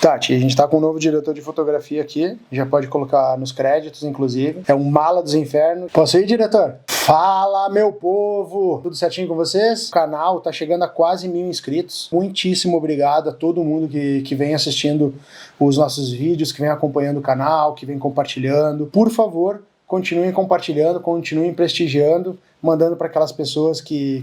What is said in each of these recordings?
Tati, a gente tá com um novo diretor de fotografia aqui, já pode colocar nos créditos, inclusive. É um mala dos infernos. Posso ir, diretor? Fala, meu povo! Tudo certinho com vocês? O canal tá chegando a quase 1000 inscritos. Muitíssimo obrigado a todo mundo que vem assistindo os nossos vídeos, que vem acompanhando o canal, que vem compartilhando. Por favor, continuem compartilhando, continuem prestigiando, mandando para aquelas pessoas que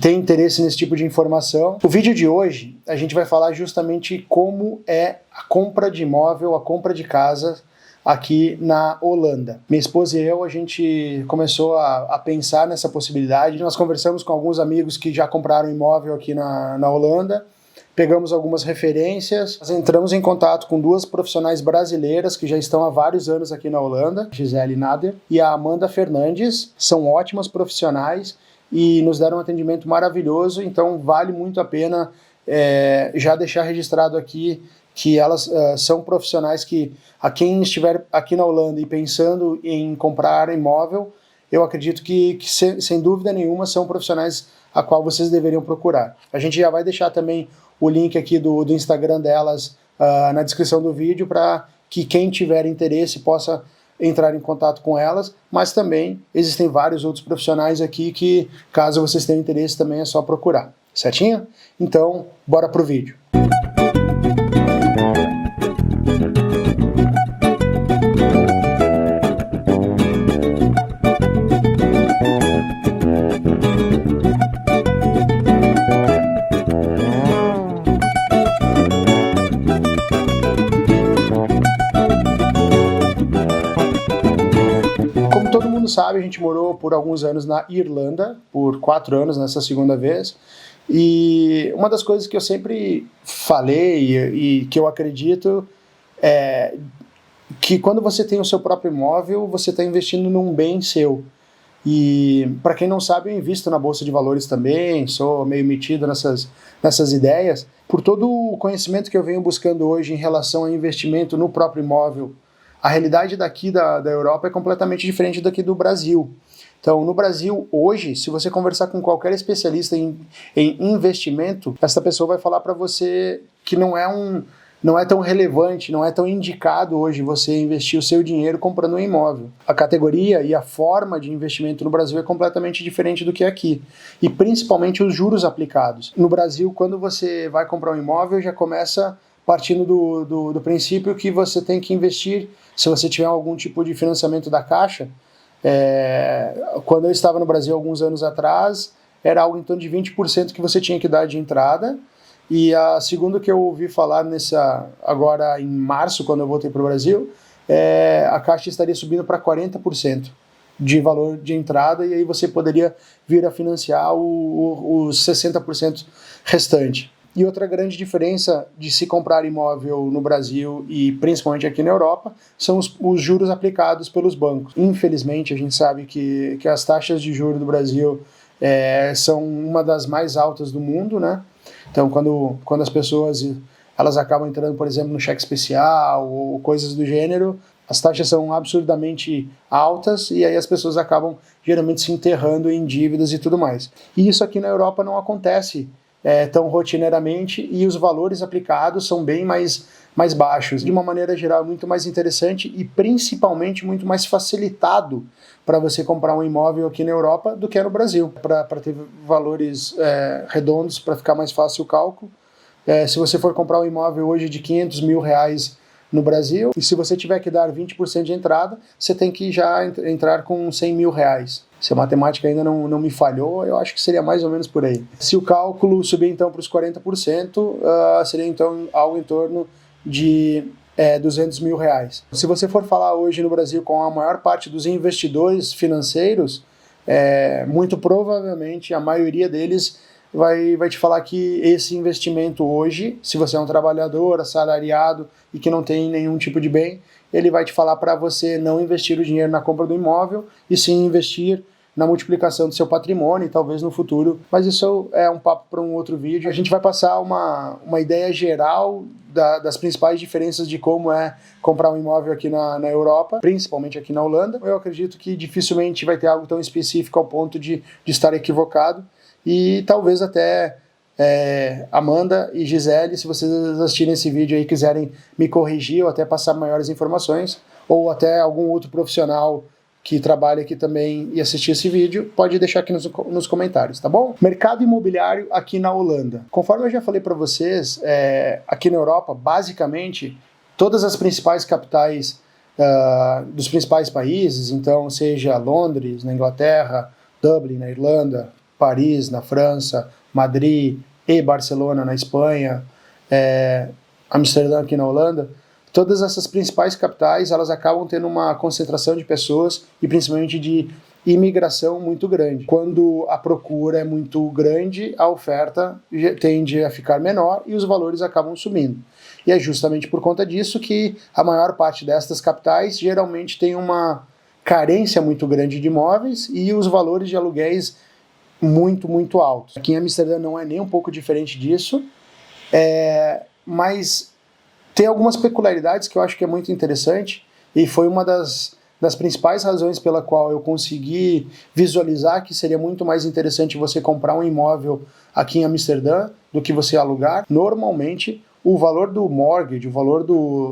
tem interesse nesse tipo de informação. O vídeo de hoje, a gente vai falar justamente como é a compra de imóvel, a compra de casa aqui na Holanda. Minha esposa e eu, a gente começou a pensar nessa possibilidade. Nós conversamos com alguns amigos que já compraram imóvel aqui na Holanda, pegamos algumas referências, nós entramos em contato com duas profissionais brasileiras que já estão há vários anos aqui na Holanda, Gisele Nader e a Amanda Fernandes. São ótimas profissionais e nos deram um atendimento maravilhoso, então vale muito a pena já deixar registrado aqui que elas são profissionais que, a quem estiver aqui na Holanda e pensando em comprar imóvel, eu acredito que sem dúvida nenhuma são profissionais a qual vocês deveriam procurar. A gente já vai deixar também o link aqui do Instagram delas na descrição do vídeo para que quem tiver interesse possa entrar em contato com elas, mas também existem vários outros profissionais aqui que, caso vocês tenham interesse, também é só procurar, certinho? Então, bora pro vídeo. Sabe, a gente morou por alguns anos na Irlanda, por 4 anos nessa segunda vez, e uma das coisas que eu sempre falei e que eu acredito é que quando você tem o seu próprio imóvel, você está investindo num bem seu. E para quem não sabe, eu invisto na Bolsa de Valores também, sou meio metido nessas ideias. Por todo o conhecimento que eu venho buscando hoje em relação a investimento no próprio imóvel, a realidade daqui da Europa é completamente diferente daqui do Brasil. Então, no Brasil, hoje, se você conversar com qualquer especialista em investimento, essa pessoa vai falar para você que não é tão relevante, não é tão indicado hoje você investir o seu dinheiro comprando um imóvel. A categoria e a forma de investimento no Brasil é completamente diferente do que aqui. E principalmente os juros aplicados. No Brasil, quando você vai comprar um imóvel, já começa partindo do princípio que você tem que investir, se você tiver algum tipo de financiamento da Caixa. Quando eu estava no Brasil alguns anos atrás, era algo em torno de 20% que você tinha que dar de entrada, e a segunda que eu ouvi falar agora em março, quando eu voltei para o Brasil, a Caixa estaria subindo para 40% de valor de entrada, e aí você poderia vir a financiar os 60% restante. E outra grande diferença de se comprar imóvel no Brasil e principalmente aqui na Europa são os juros aplicados pelos bancos. Infelizmente, a gente sabe que as taxas de juros do Brasil são uma das mais altas do mundo, né? Então, quando as pessoas elas acabam entrando, por exemplo, no cheque especial ou coisas do gênero, as taxas são absurdamente altas e aí as pessoas acabam geralmente se enterrando em dívidas e tudo mais. E isso aqui na Europa não acontece tão rotineiramente, e os valores aplicados são bem mais baixos. De uma maneira geral, muito mais interessante e principalmente muito mais facilitado para você comprar um imóvel aqui na Europa do que no Brasil, para ter valores redondos, para ficar mais fácil o cálculo. Se você for comprar um imóvel hoje de 500 mil reais no Brasil, e se você tiver que dar 20% de entrada, você tem que já entrar com 100 mil reais. Se a matemática ainda não me falhou, eu acho que seria mais ou menos por aí. Se o cálculo subir então para os 40%, seria então algo em torno de 200 mil reais. Se você for falar hoje no Brasil com a maior parte dos investidores financeiros, muito provavelmente a maioria deles vai te falar que esse investimento hoje, se você é um trabalhador, assalariado e que não tem nenhum tipo de bem, ele vai te falar para você não investir o dinheiro na compra do imóvel e sim investir na multiplicação do seu patrimônio e talvez no futuro. Mas isso é um papo para um outro vídeo. A gente vai passar uma ideia geral das principais diferenças de como é comprar um imóvel aqui na Europa, principalmente aqui na Holanda. Eu acredito que dificilmente vai ter algo tão específico ao ponto de estar equivocado, e talvez até Amanda e Gisele, se vocês assistirem esse vídeo aí e quiserem me corrigir ou até passar maiores informações, ou até algum outro profissional que trabalha aqui também e assistir esse vídeo, pode deixar aqui nos comentários, tá bom? Mercado imobiliário aqui na Holanda. Conforme eu já falei para vocês, aqui na Europa, basicamente, todas as principais capitais dos principais países, então seja Londres, na Inglaterra, Dublin, na Irlanda, Paris, na França, Madrid e Barcelona, na Espanha, Amsterdã, aqui na Holanda, todas essas principais capitais, elas acabam tendo uma concentração de pessoas e principalmente de imigração muito grande. Quando a procura é muito grande, a oferta tende a ficar menor e os valores acabam subindo. E é justamente por conta disso que a maior parte destas capitais geralmente tem uma carência muito grande de imóveis e os valores de aluguéis muito, muito altos. Aqui em Amsterdã não é nem um pouco diferente disso, mas tem algumas peculiaridades que eu acho que é muito interessante e foi uma das principais razões pela qual eu consegui visualizar que seria muito mais interessante você comprar um imóvel aqui em Amsterdã do que você alugar. Normalmente, o valor do mortgage, o valor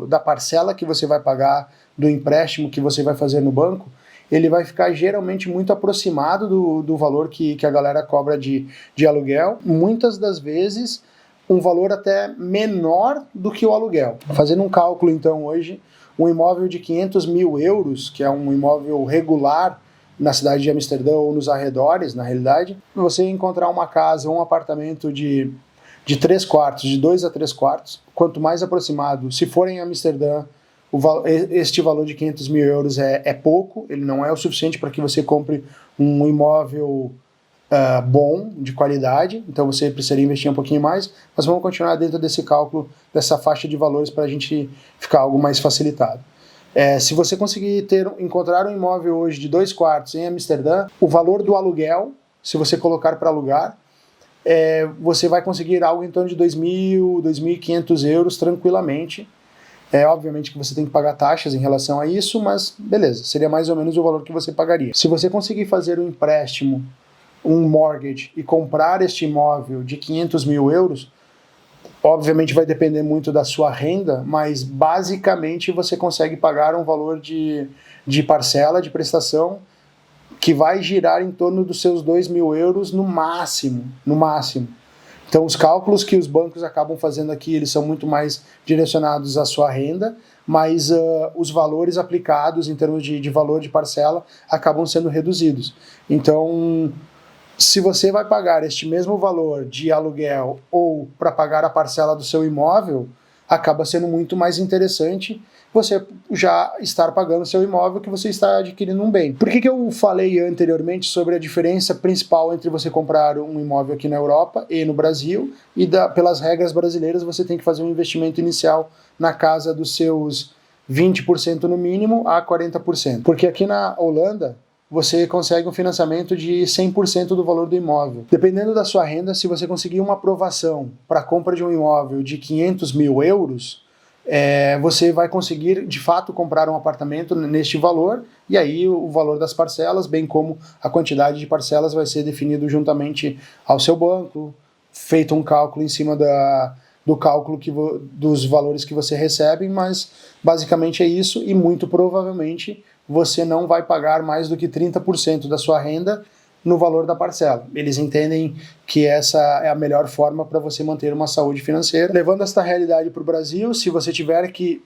da parcela que você vai pagar, do empréstimo que você vai fazer no banco, ele vai ficar geralmente muito aproximado do valor que a galera cobra de aluguel. Muitas das vezes, um valor até menor do que o aluguel. Fazendo um cálculo, então, hoje, um imóvel de 500 mil euros, que é um imóvel regular na cidade de Amsterdã ou nos arredores, na realidade, você encontrar uma casa ou um apartamento de 3 quartos, de 2 a 3 quartos, quanto mais aproximado, se for em Amsterdã, este valor de 500 mil euros é pouco, ele não é o suficiente para que você compre um imóvel bom, de qualidade, então você precisaria investir um pouquinho mais, mas vamos continuar dentro desse cálculo, dessa faixa de valores para a gente ficar algo mais facilitado. Se você conseguir encontrar um imóvel hoje de 2 quartos em Amsterdã, o valor do aluguel, se você colocar para alugar, você vai conseguir algo em torno de 2.000, 2.500 euros tranquilamente. Obviamente que você tem que pagar taxas em relação a isso, mas beleza, seria mais ou menos o valor que você pagaria. Se você conseguir fazer um empréstimo, um mortgage, e comprar este imóvel de 500 mil euros, obviamente vai depender muito da sua renda, mas basicamente você consegue pagar um valor de parcela, de prestação, que vai girar em torno dos seus 2.000 euros no máximo, no máximo. Então os cálculos que os bancos acabam fazendo aqui, eles são muito mais direcionados à sua renda, mas os valores aplicados em termos de valor de parcela acabam sendo reduzidos. Então, se você vai pagar este mesmo valor de aluguel ou para pagar a parcela do seu imóvel, acaba sendo muito mais interessante você já estar pagando o seu imóvel que você está adquirindo um bem. Por que eu falei anteriormente sobre a diferença principal entre você comprar um imóvel aqui na Europa e no Brasil, e pelas regras brasileiras você tem que fazer um investimento inicial na casa dos seus 20% no mínimo a 40%. Porque aqui na Holanda, você consegue um financiamento de 100% do valor do imóvel. Dependendo da sua renda, se você conseguir uma aprovação para a compra de um imóvel de 500 mil euros, você vai conseguir, de fato, comprar um apartamento neste valor, e aí o valor das parcelas, bem como a quantidade de parcelas, vai ser definido juntamente ao seu banco, feito um cálculo em cima do cálculo dos valores que você recebe, mas basicamente é isso, e muito provavelmente você não vai pagar mais do que 30% da sua renda no valor da parcela. Eles entendem que essa é a melhor forma para você manter uma saúde financeira. Levando esta realidade para o Brasil, se você tiver que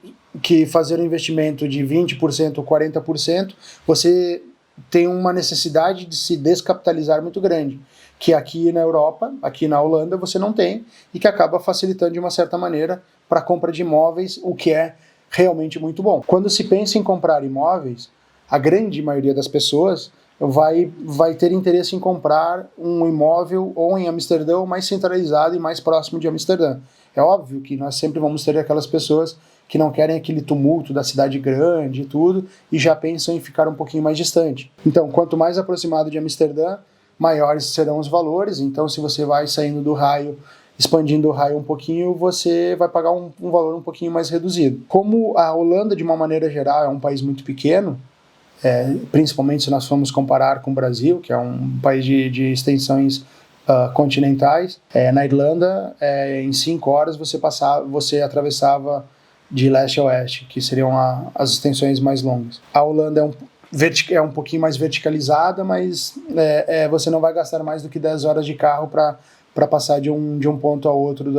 fazer um investimento de 20% ou 40%, você tem uma necessidade de se descapitalizar muito grande, que aqui na Europa, aqui na Holanda, você não tem, e que acaba facilitando de uma certa maneira para a compra de imóveis, o que é realmente muito bom. Quando se pensa em comprar imóveis, a grande maioria das pessoas vai ter interesse em comprar um imóvel ou em Amsterdã ou mais centralizado e mais próximo de Amsterdã. É óbvio que nós sempre vamos ter aquelas pessoas que não querem aquele tumulto da cidade grande e tudo, e já pensam em ficar um pouquinho mais distante. Então, quanto mais aproximado de Amsterdã, maiores serão os valores. Então, se você vai saindo do raio, expandindo o raio um pouquinho, você vai pagar um valor um pouquinho mais reduzido. Como a Holanda, de uma maneira geral, é um país muito pequeno, principalmente se nós formos comparar com o Brasil, que é um país de extensões continentais. Na Irlanda, em 5 horas você atravessava de leste a oeste, que seriam as extensões mais longas. A Holanda é um pouquinho mais verticalizada, mas você não vai gastar mais do que 10 horas de carro para passar de um ponto a outro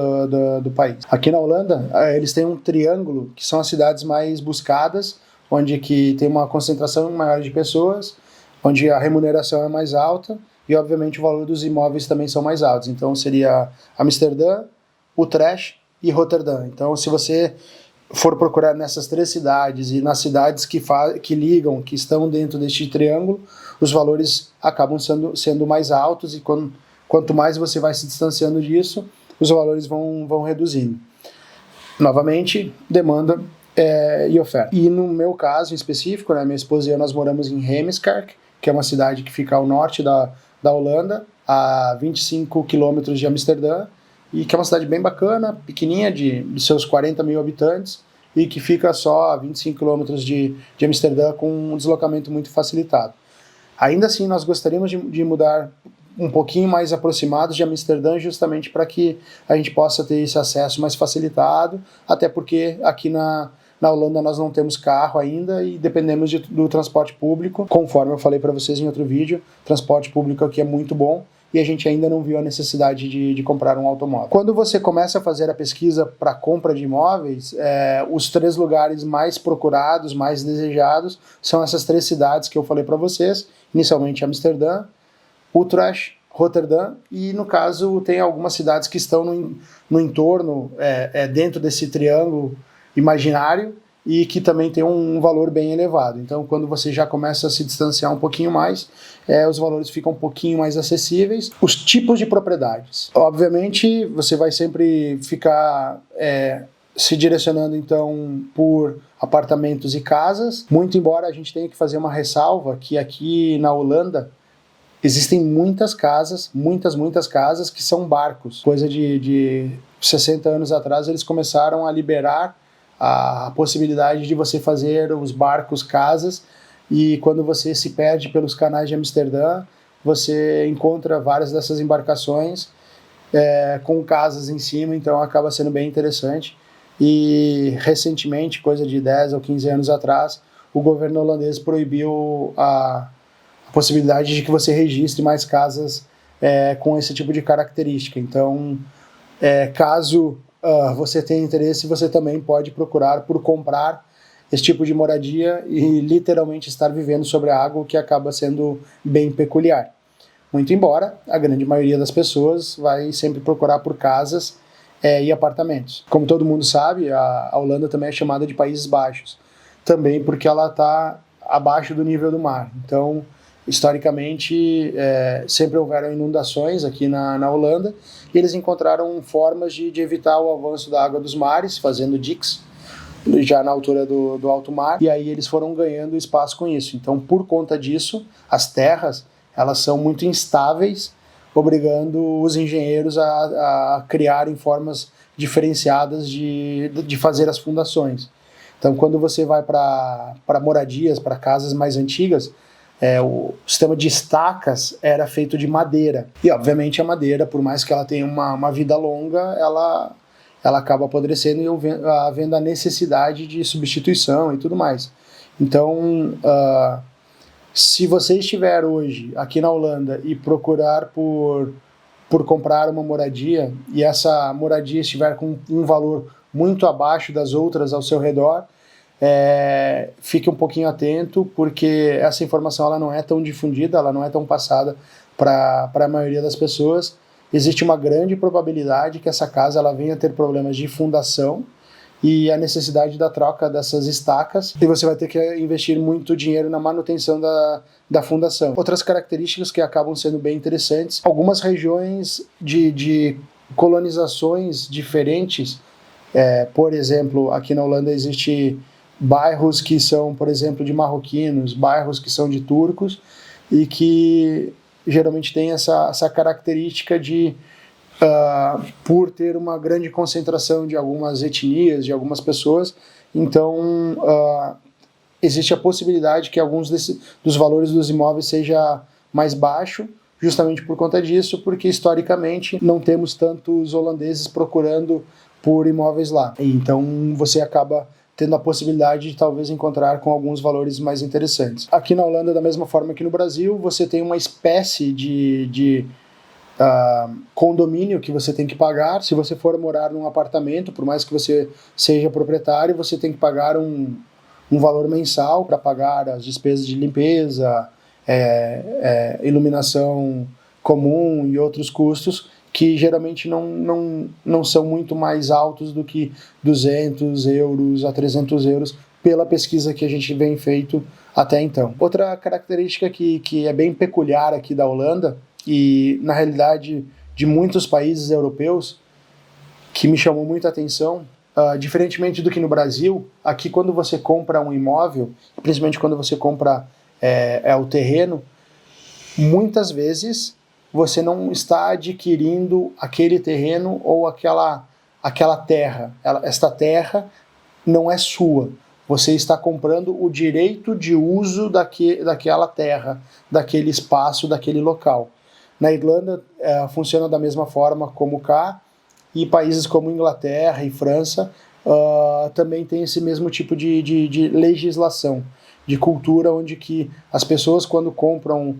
do país. Aqui na Holanda, eles têm um triângulo, que são as cidades mais buscadas, onde que tem uma concentração maior de pessoas, onde a remuneração é mais alta e, obviamente, o valor dos imóveis também são mais altos. Então, seria Amsterdã, Utrecht e Roterdã. Então, se você for procurar nessas 3 cidades e nas cidades que ligam, que estão dentro deste triângulo, os valores acabam sendo mais altos e quanto mais você vai se distanciando disso, os valores vão reduzindo. Novamente, demanda e oferta. E no meu caso em específico, minha esposa e eu, nós moramos em Heemskerk, que é uma cidade que fica ao norte da Holanda, a 25 quilômetros de Amsterdã, e que é uma cidade bem bacana, pequenininha, de seus 40 mil habitantes, e que fica só a 25 quilômetros de Amsterdã, com um deslocamento muito facilitado. Ainda assim, nós gostaríamos de mudar um pouquinho mais aproximados de Amsterdã, justamente para que a gente possa ter esse acesso mais facilitado, até porque aqui na Holanda nós não temos carro ainda e dependemos do transporte público. Conforme eu falei para vocês em outro vídeo, transporte público aqui é muito bom e a gente ainda não viu a necessidade de comprar um automóvel. Quando você começa a fazer a pesquisa para compra de imóveis, os 3 lugares mais procurados, mais desejados, são essas 3 cidades que eu falei para vocês, inicialmente Amsterdã, Utrecht, Roterdã, e no caso tem algumas cidades que estão no entorno, dentro desse triângulo imaginário, e que também tem um valor bem elevado. Então, quando você já começa a se distanciar um pouquinho mais, os valores ficam um pouquinho mais acessíveis. Os tipos de propriedades. Obviamente, você vai sempre ficar se direcionando, então, por apartamentos e casas, muito embora a gente tenha que fazer uma ressalva que aqui na Holanda existem muitas casas, muitas casas que são barcos. Coisa de 60 anos atrás, eles começaram a liberar a possibilidade de você fazer os barcos casas, e quando você se perde pelos canais de Amsterdã, você encontra várias dessas embarcações com casas em cima, então acaba sendo bem interessante. E recentemente, coisa de 10 ou 15 anos atrás, o governo holandês proibiu a possibilidade de que você registre mais casas com esse tipo de característica. Então, caso você tenha interesse, você também pode procurar por comprar esse tipo de moradia e literalmente estar vivendo sobre a água, o que acaba sendo bem peculiar. Muito embora a grande maioria das pessoas vai sempre procurar por casas e apartamentos. Como todo mundo sabe, a Holanda também é chamada de Países Baixos, também porque ela está abaixo do nível do mar. Então, historicamente, sempre houveram inundações aqui na Holanda, e eles encontraram formas de evitar o avanço da água dos mares, fazendo diques, já na altura do alto mar, e aí eles foram ganhando espaço com isso. Então, por conta disso, as terras elas são muito instáveis, obrigando os engenheiros a criarem formas diferenciadas de fazer as fundações. Então, quando você vai para moradias, para casas mais antigas, o sistema de estacas era feito de madeira. E, obviamente, a madeira, por mais que ela tenha uma vida longa, ela acaba apodrecendo e havendo a necessidade de substituição e tudo mais. Então, se você estiver hoje aqui na Holanda e procurar por comprar uma moradia, e essa moradia estiver com um valor muito abaixo das outras ao seu redor, fique um pouquinho atento, porque essa informação ela não é tão difundida, ela não é tão passada para a maioria das pessoas. Existe uma grande probabilidade que essa casa ela venha a ter problemas de fundação e a necessidade da troca dessas estacas, e você vai ter que investir muito dinheiro na manutenção da fundação. Outras características que acabam sendo bem interessantes, algumas regiões de colonizações diferentes, por exemplo, aqui na Holanda existe bairros que são, por exemplo, de marroquinos, bairros que são de turcos, e que geralmente tem essa característica de, por ter uma grande concentração de algumas etnias, de algumas pessoas, então existe a possibilidade que alguns dos valores dos imóveis seja mais baixo, justamente por conta disso, porque historicamente não temos tantos holandeses procurando por imóveis lá. Então você acaba tendo a possibilidade de talvez encontrar com alguns valores mais interessantes. Aqui na Holanda, da mesma forma que no Brasil, você tem uma espécie de condomínio que você tem que pagar. Se você for morar num apartamento, por mais que você seja proprietário, você tem que pagar um valor mensal para pagar as despesas de limpeza, iluminação comum e outros custos que geralmente não são muito mais altos do que 200 euros a 300 euros pela pesquisa que a gente vem feito até então. Outra característica que é bem peculiar aqui da Holanda e na realidade de muitos países europeus que me chamou muita atenção, diferentemente do que no Brasil, aqui quando você compra um imóvel, principalmente quando você compra o terreno, muitas vezes você não está adquirindo aquele terreno ou aquela terra. Esta terra não é sua. Você está comprando o direito de uso daquela terra, daquele espaço, daquele local. Na Irlanda funciona da mesma forma como cá, e países como Inglaterra e França também tem esse mesmo tipo de legislação, de cultura, onde que as pessoas quando compram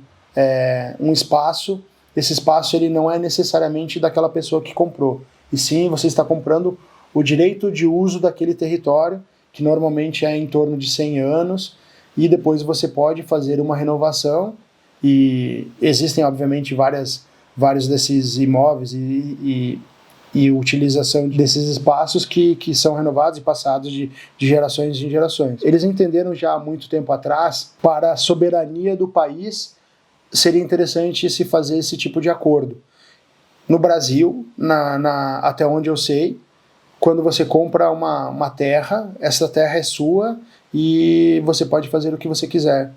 um espaço, esse espaço ele não é necessariamente daquela pessoa que comprou, e sim você está comprando o direito de uso daquele território, que normalmente é em torno de 100 anos, e depois você pode fazer uma renovação, e existem obviamente vários desses imóveis e utilização desses espaços que são renovados e passados de gerações em gerações. Eles entenderam já há muito tempo atrás, para a soberania do país, seria interessante se fazer esse tipo de acordo. No Brasil, até onde eu sei, quando você compra uma terra, essa terra é sua e você pode fazer o que você quiser.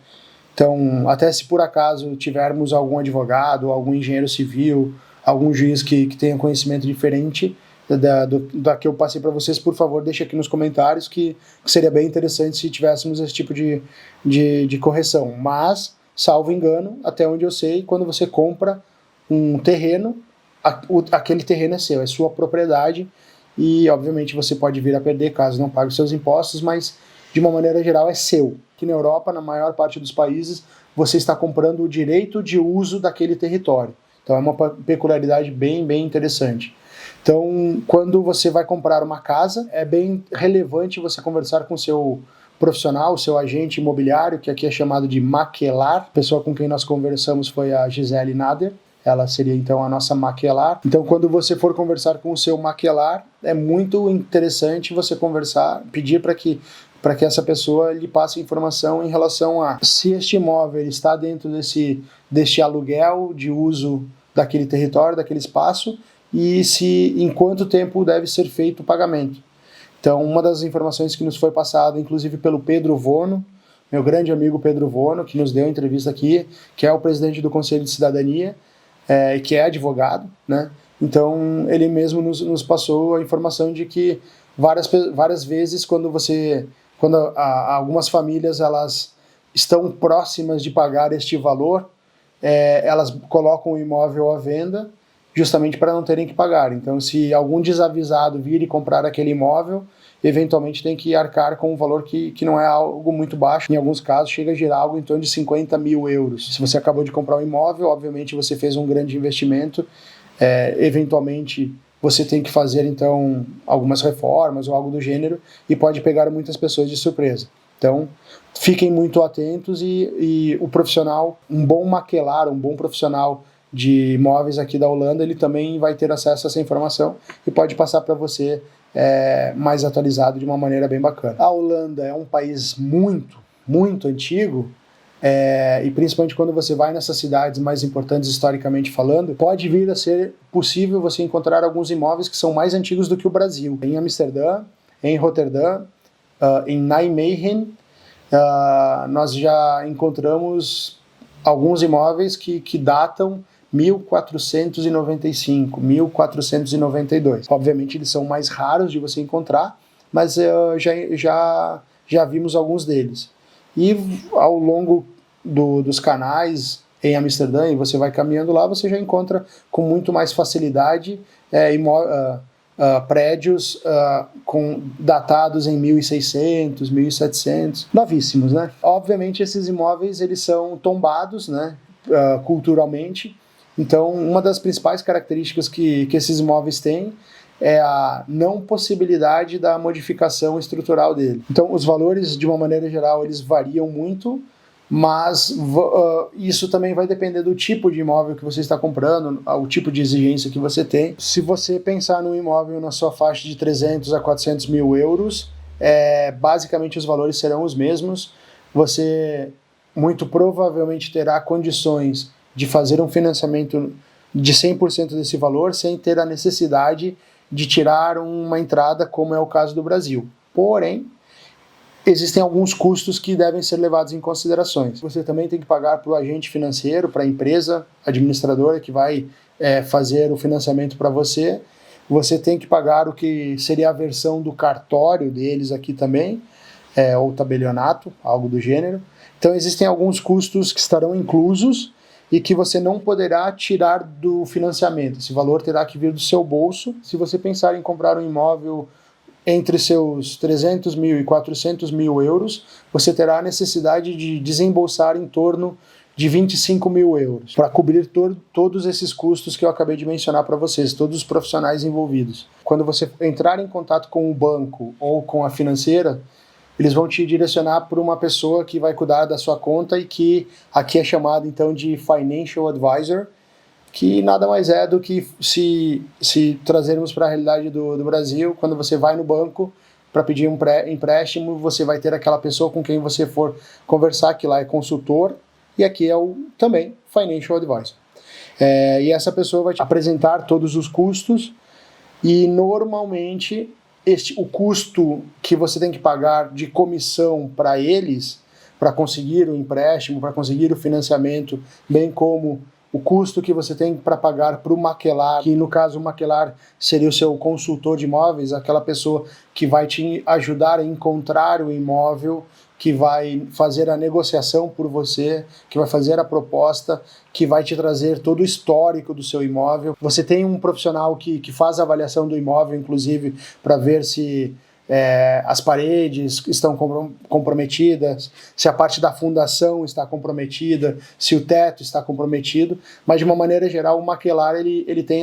Então, até se por acaso tivermos algum advogado, algum engenheiro civil, algum juiz que tenha conhecimento diferente da que eu passei para vocês, por favor, deixe aqui nos comentários, que seria bem interessante se tivéssemos esse tipo de correção. Mas, salvo engano, até onde eu sei, quando você compra um terreno, aquele terreno é seu, é sua propriedade, e obviamente você pode vir a perder caso não pague os seus impostos, mas de uma maneira geral é seu. Aqui na Europa, na maior parte dos países, você está comprando o direito de uso daquele território. Então é uma peculiaridade bem interessante. Então, quando você vai comprar uma casa, é bem relevante você conversar com o seu profissional, o seu agente imobiliário, que aqui é chamado de maquelar. A pessoa com quem nós conversamos foi a Gisele Nader. Ela seria então a nossa maquelar. Então, quando você for conversar com o seu maquelar, é muito interessante você pedir para que essa pessoa lhe passe informação em relação a se este imóvel está dentro deste aluguel de uso daquele território, daquele espaço, e em quanto tempo deve ser feito o pagamento. Então, uma das informações que nos foi passada, inclusive pelo Pedro Vono, meu grande amigo Pedro Vono, que nos deu a entrevista aqui, que é o presidente do Conselho de Cidadania, que é advogado, né? Então, ele mesmo nos passou a informação de que várias vezes, quando algumas famílias elas estão próximas de pagar este valor, elas colocam o imóvel à venda justamente para não terem que pagar. Então, se algum desavisado vir e comprar aquele imóvel, eventualmente tem que arcar com um valor que não é algo muito baixo. Em alguns casos, chega a girar algo em torno de 50 mil euros. Se você acabou de comprar um imóvel, obviamente você fez um grande investimento, eventualmente você tem que fazer então algumas reformas ou algo do gênero, e pode pegar muitas pessoas de surpresa. Então, fiquem muito atentos, e o profissional, um bom maquelar, um bom profissional de imóveis aqui da Holanda, ele também vai ter acesso a essa informação e pode passar para você mais atualizado de uma maneira bem bacana. A Holanda é um país muito antigo, e principalmente quando você vai nessas cidades mais importantes historicamente falando, pode vir a ser possível você encontrar alguns imóveis que são mais antigos do que o Brasil. Em Amsterdã, em Roterdã, em Nijmegen, nós já encontramos alguns imóveis que datam 1495, 1492. Obviamente eles são mais raros de você encontrar, mas já vimos alguns deles. E ao longo dos canais em Amsterdã e você vai caminhando lá, você já encontra com muito mais facilidade prédios datados em 1600, 1700, novíssimos, né? Obviamente esses imóveis eles são tombados, né, culturalmente. Então uma das principais características que esses imóveis têm é a não possibilidade da modificação estrutural dele. Então os valores de uma maneira geral eles variam muito, mas isso também vai depender do tipo de imóvel que você está comprando, o tipo de exigência que você tem. Se você pensar num imóvel na sua faixa de 300 a 400 mil euros, basicamente os valores serão os mesmos. Você muito provavelmente terá condições de fazer um financiamento de 100% desse valor sem ter a necessidade de tirar uma entrada, como é o caso do Brasil. Porém, existem alguns custos que devem ser levados em considerações. Você também tem que pagar para o agente financeiro, para a empresa administradora que vai fazer o financiamento para você. Você tem que pagar o que seria a versão do cartório deles aqui também, ou tabelionato, algo do gênero. Então existem alguns custos que estarão inclusos e que você não poderá tirar do financiamento. Esse valor terá que vir do seu bolso. Se você pensar em comprar um imóvel entre seus 300 mil e 400 mil euros, você terá a necessidade de desembolsar em torno de 25 mil euros para cobrir todos esses custos que eu acabei de mencionar para vocês, todos os profissionais envolvidos. Quando você entrar em contato com o banco ou com a financeira, eles vão te direcionar para uma pessoa que vai cuidar da sua conta e que aqui é chamado então de Financial Advisor, que nada mais é do que se trazermos para a realidade do Brasil, quando você vai no banco para pedir um empréstimo, você vai ter aquela pessoa com quem você for conversar, que lá é consultor, e aqui é também Financial Advisor. E essa pessoa vai te apresentar todos os custos, e normalmente o custo que você tem que pagar de comissão para eles, para conseguir o empréstimo, para conseguir o financiamento, bem como o custo que você tem para pagar para o maquelar, que no caso o maquelar seria o seu consultor de imóveis, aquela pessoa que vai te ajudar a encontrar o imóvel, que vai fazer a negociação por você, que vai fazer a proposta, que vai te trazer todo o histórico do seu imóvel. Você tem um profissional que faz a avaliação do imóvel, inclusive, para ver se as paredes estão comprometidas, se a parte da fundação está comprometida, se o teto está comprometido, mas de uma maneira geral o maquelar ele tem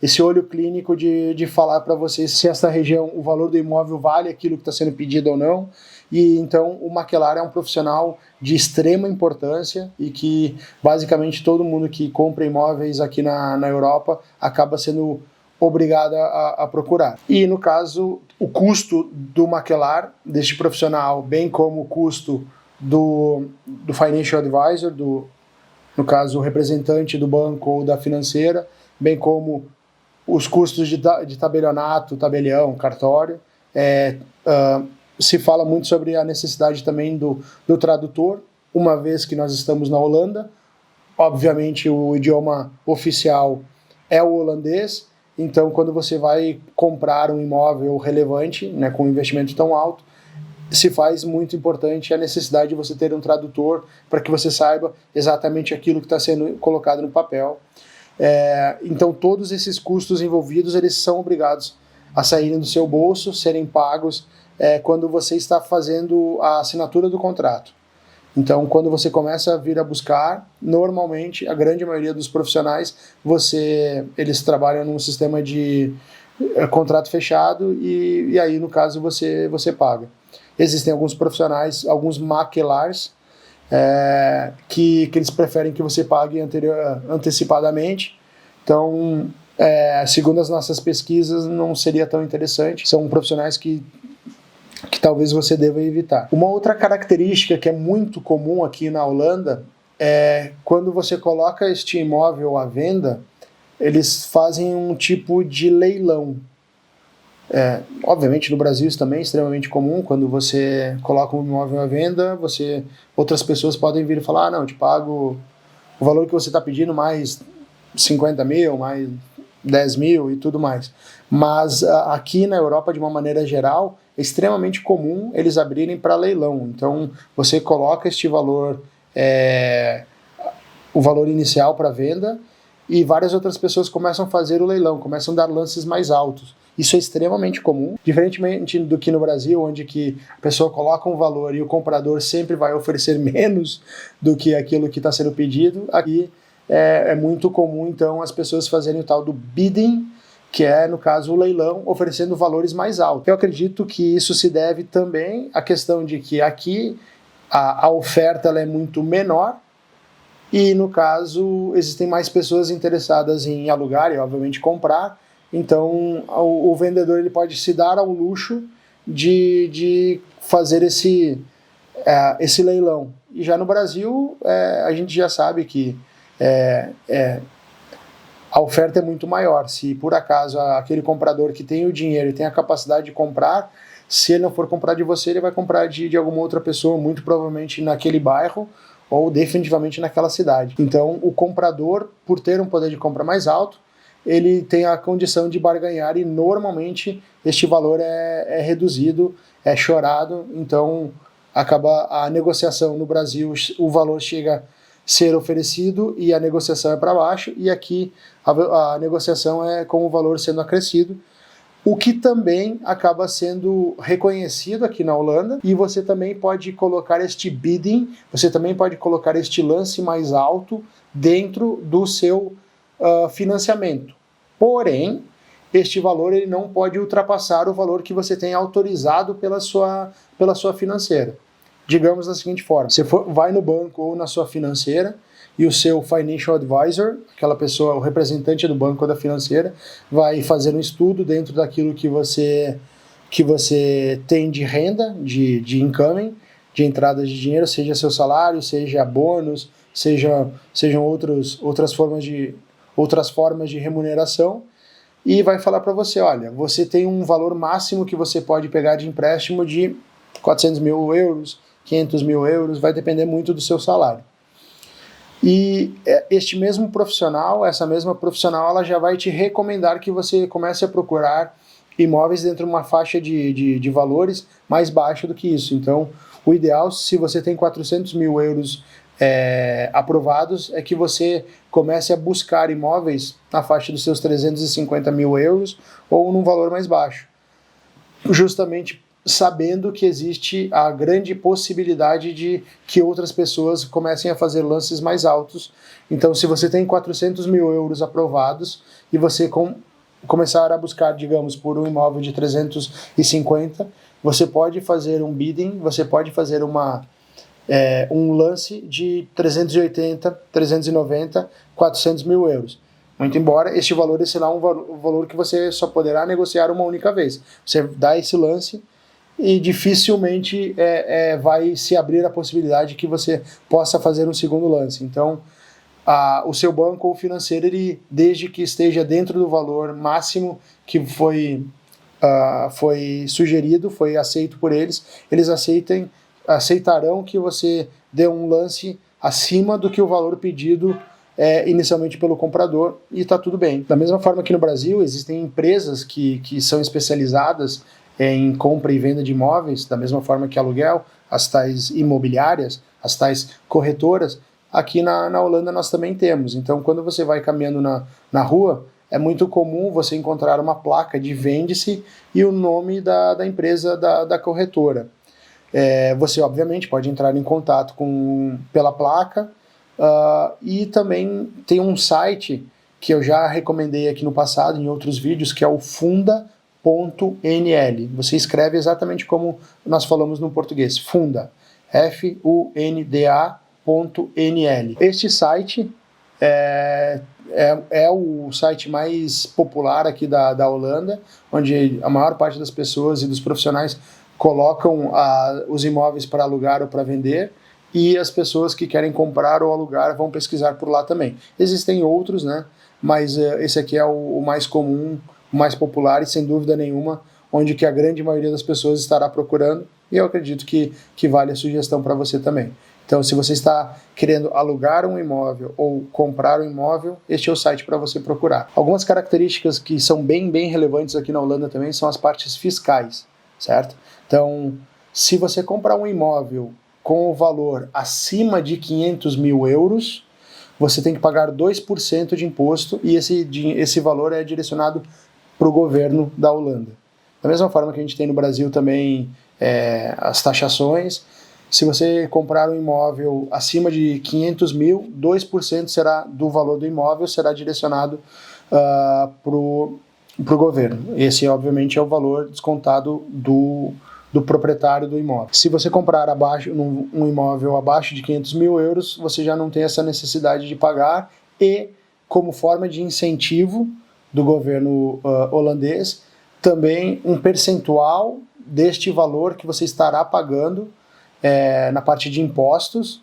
esse olho clínico de falar para você se essa região, o valor do imóvel vale aquilo que está sendo pedido ou não. E então o maquelar é um profissional de extrema importância e que basicamente todo mundo que compra imóveis aqui na Europa acaba sendo obrigado a procurar. E no caso, o custo do maquelar, deste profissional, bem como o custo do Financial Advisor, no caso o representante do banco ou da financeira, bem como os custos de tabelionato, tabelião, cartório. Se fala muito sobre a necessidade também do tradutor, uma vez que nós estamos na Holanda. Obviamente o idioma oficial é o holandês, então quando você vai comprar um imóvel relevante, né, com um investimento tão alto, se faz muito importante a necessidade de você ter um tradutor para que você saiba exatamente aquilo que está sendo colocado no papel. Então todos esses custos envolvidos, eles são obrigados a saírem do seu bolso, serem pagos quando você está fazendo a assinatura do contrato. Então, quando você começa a vir a buscar, normalmente, a grande maioria dos profissionais, eles trabalham num sistema de contrato fechado e aí, no caso, você paga. Existem alguns profissionais, alguns maquelars, que eles preferem que você pague antecipadamente. Então, segundo as nossas pesquisas, não seria tão interessante. São profissionais que talvez você deva evitar. Uma outra característica que é muito comum aqui na Holanda é quando você coloca este imóvel à venda, eles fazem um tipo de leilão. Obviamente no Brasil isso também é extremamente comum. Quando você coloca um imóvel à venda, outras pessoas podem vir e falar: não, eu te pago o valor que você está pedindo mais 50 mil, mais 10 mil e tudo mais. Mas aqui na Europa, de uma maneira geral, é extremamente comum eles abrirem para leilão. Então você coloca este valor o valor inicial para venda, e várias outras pessoas começam a fazer o leilão, começam a dar lances mais altos. Isso é extremamente comum, diferentemente do que no Brasil, onde que a pessoa coloca um valor e o comprador sempre vai oferecer menos do que aquilo que está sendo pedido. Aqui é muito comum, então, as pessoas fazerem o tal do bidding, que é, no caso, o leilão, oferecendo valores mais altos. Eu acredito que isso se deve também à questão de que aqui a oferta ela é muito menor, e, no caso, existem mais pessoas interessadas em alugar e, obviamente, comprar. Então, o vendedor ele pode se dar ao luxo de fazer esse leilão. E já no Brasil, a gente já sabe que a oferta é muito maior. Se, por acaso, aquele comprador que tem o dinheiro e tem a capacidade de comprar, se ele não for comprar de você, ele vai comprar de alguma outra pessoa, muito provavelmente naquele bairro, ou definitivamente naquela cidade. Então, o comprador, por ter um poder de compra mais alto, ele tem a condição de barganhar e normalmente este valor é reduzido, é chorado, então acaba a negociação no Brasil, o valor chega a ser oferecido e a negociação é para baixo, e aqui a negociação é com o valor sendo acrescido, o que também acaba sendo reconhecido aqui na Holanda, e você também pode colocar este bidding, você também pode colocar este lance mais alto dentro do seu financiamento. Porém, este valor ele não pode ultrapassar o valor que você tem autorizado pela sua financeira. Digamos da seguinte forma, você vai no banco ou na sua financeira, e o seu financial advisor, aquela pessoa, o representante do banco ou da financeira, vai fazer um estudo dentro daquilo que você tem de renda, de incoming, de entrada de dinheiro, seja seu salário, seja bônus, sejam outras formas de remuneração, e vai falar para você, olha, você tem um valor máximo que você pode pegar de empréstimo de 400 mil euros, 500 mil euros, vai depender muito do seu salário. E este mesmo profissional, essa mesma profissional, ela já vai te recomendar que você comece a procurar imóveis dentro de uma faixa de valores mais baixa do que isso. Então, o ideal, se você tem 400 mil euros aprovados, é que você comece a buscar imóveis na faixa dos seus 350 mil euros ou num valor mais baixo. Justamente sabendo que existe a grande possibilidade de que outras pessoas comecem a fazer lances mais altos. Então, se você tem 400 mil euros aprovados e você começar a buscar, digamos, por um imóvel de 350, você pode fazer um bidding, você pode fazer um lance de 380, 390, 400 mil euros. Muito embora este valor será um valor que você só poderá negociar uma única vez. Você dá esse lance e dificilmente vai se abrir a possibilidade que você possa fazer um segundo lance. Então, o seu banco ou financeiro, ele, desde que esteja dentro do valor máximo que foi sugerido, foi aceito por eles, eles aceitarão que você dê um lance acima do que o valor pedido inicialmente pelo comprador, e está tudo bem. Da mesma forma que no Brasil existem empresas que são especializadas em compra e venda de imóveis, da mesma forma que aluguel, as tais imobiliárias, as tais corretoras, aqui na Holanda nós também temos. Então, quando você vai caminhando na rua, é muito comum você encontrar uma placa de vende-se e o nome da empresa da corretora. Você, obviamente, pode entrar em contato pela placa, e também tem um site que eu já recomendei aqui no passado, em outros vídeos, que é o Funda.nl. Você escreve exatamente como nós falamos no português, Funda, Funda.nl. Este site é o site mais popular aqui da Holanda, onde a maior parte das pessoas e dos profissionais colocam os imóveis para alugar ou para vender, e as pessoas que querem comprar ou alugar vão pesquisar por lá também. Existem outros, né? Mas esse aqui é o mais comum, o mais popular e, sem dúvida nenhuma, onde que a grande maioria das pessoas estará procurando, e eu acredito que vale a sugestão para você também. Então, se você está querendo alugar um imóvel ou comprar um imóvel, este é o site para você procurar. Algumas características que são bem relevantes aqui na Holanda também são as partes fiscais, certo? Então, se você comprar um imóvel com o valor acima de 500 mil euros, você tem que pagar 2% de imposto e esse valor é direcionado para o governo da Holanda. Da mesma forma que a gente tem no Brasil também as taxações, se você comprar um imóvel acima de 500 mil, 2% do valor do imóvel será direcionado para o governo. Esse, obviamente, é o valor descontado do proprietário do imóvel. Se você comprar um imóvel abaixo de 500 mil euros, você já não tem essa necessidade de pagar e, como forma de incentivo do governo holandês, também um percentual deste valor que você estará pagando na parte de impostos,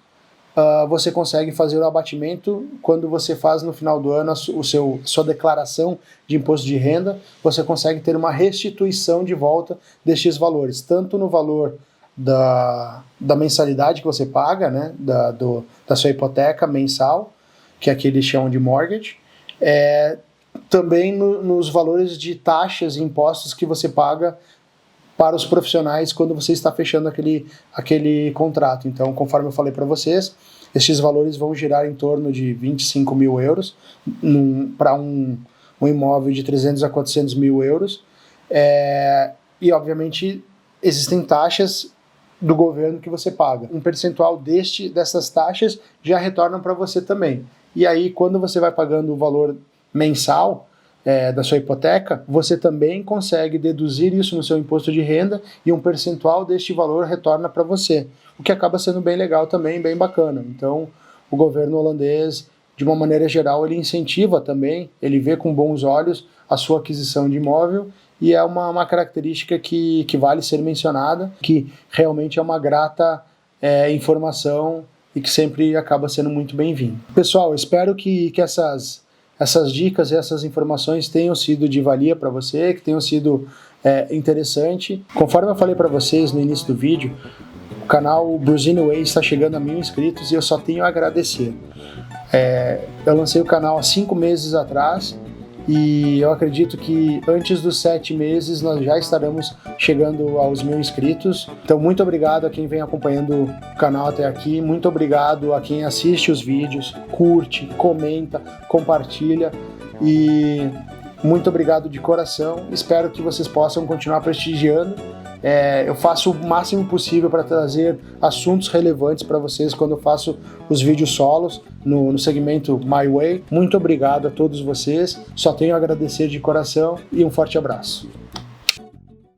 você consegue fazer o abatimento quando você faz no final do ano sua declaração de imposto de renda, você consegue ter uma restituição de volta destes valores, tanto no valor da mensalidade que você paga, né, da sua hipoteca mensal, que é aquele eles chamam de mortgage, também nos valores de taxas e impostos que você paga para os profissionais quando você está fechando aquele contrato. Então, conforme eu falei para vocês, estes valores vão girar em torno de 25 mil euros para um imóvel de 300 a 400 mil euros. E, obviamente, existem taxas do governo que você paga. Um percentual dessas taxas já retornam para você também. E aí, quando você vai pagando o valor mensal da sua hipoteca, você também consegue deduzir isso no seu imposto de renda e um percentual deste valor retorna para você, o que acaba sendo bem legal também, bem bacana. Então, o governo holandês, de uma maneira geral, ele incentiva também, ele vê com bons olhos a sua aquisição de imóvel e é uma característica que vale ser mencionada, que realmente é uma grata informação e que sempre acaba sendo muito bem-vindo. Pessoal, espero que essas dicas e essas informações tenham sido de valia para você, que tenham sido interessante. Conforme eu falei para vocês no início do vídeo, o canal Brusinho Way está chegando a 1000 inscritos e eu só tenho a agradecer. Eu lancei o canal há 5 meses atrás e eu acredito que antes dos 7 meses nós já estaremos chegando aos 1000 inscritos. Então, muito obrigado a quem vem acompanhando o canal até aqui, muito obrigado a quem assiste os vídeos, curte, comenta, compartilha e muito obrigado de coração. Espero que vocês possam continuar prestigiando. Eu faço o máximo possível para trazer assuntos relevantes para vocês quando eu faço os vídeos solos no segmento My Way. Muito obrigado a todos vocês, só tenho a agradecer de coração e um forte abraço.